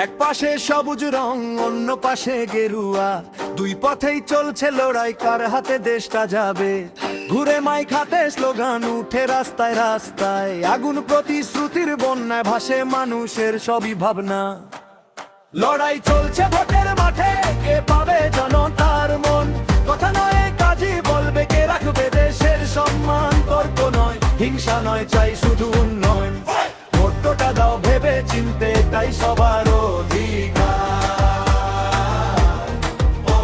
এক পাশে সবুজ রং, অন্য পাশে গেরুয়া, দুই পথেই চলছে লড়াই, কার হাতে দেশটা যাবে। ঘুরে মাইক হাতে স্লোগান উঠে রাস্তায় রাস্তায়, আগুন প্রতিশ্রুতির বন্যায় ভাসে মানুষের সবই ভাবনা। লড়াই চলছে ভোটের মাঠে, কে পাবে জনতার মন, কথা নয় কাজই বলবে, কে রাখবে দেশের সম্মান। তর্ক নয়, হিংসা নয়, চাই শুধু উন্নয়ন। ভোটটা দাও ভেবে চিনতে, তাই সবার অধিকার,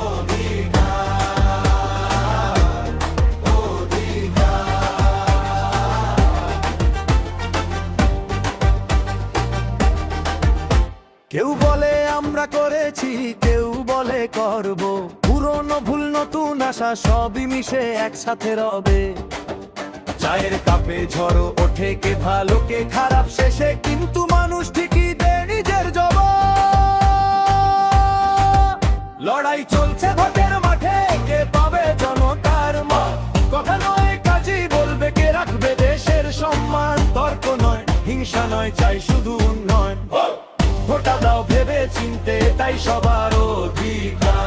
অধিকার, অধিকার। কেউ বলে আমরা করেছি, কেউ বলে করব, পুরনো ভুল নতুন আশা সবই মিশে একসাথে রবে। চায়ের কাপে ঝড় ওঠে, কে ভালো কে খারাপ শেষে কিন্তু মানুষ ঠিকই দেয় নিজের জবাব। লড়াই চলছে ভোটের মাঠে, কে পাবে জনতার মত, কথা নয় কাজই বলবে, কে রাখবে দেশের সম্মান। তর্ক নয়, হিংসা নয়, চাই শুধু উন্নয়ন। ভোটটা দাও ভেবে চিনতে, তাই সবার অধিকার,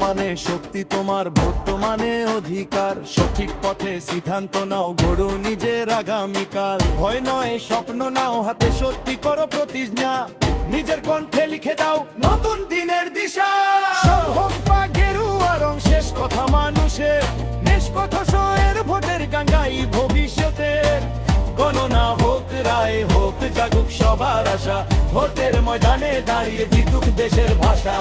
মানে শক্তি তোমার, ভোট মানে অধিকার। সঠিক পথে সিদ্ধান্ত নাও, গড়ো নিজের আগামীকাল। ভয় নয়, স্বপ্ন নাও হাতে, সত্যি করো প্রতিজ্ঞা। নিজের কণ্ঠে লিখে দাও নতুন দিনের দিশা। হোক বা গেরুয়া রং, শেষ কথা মানুষের, নিষ্কথ শোয়ের ভোটের গঙ্গাই ভবিষ্যতের। গণনা হোক রায়, হোক জাগুক সবার আশা, ভোটের ময়দানে দাঁড়িয়ে জিতুক দেশের ভাষা।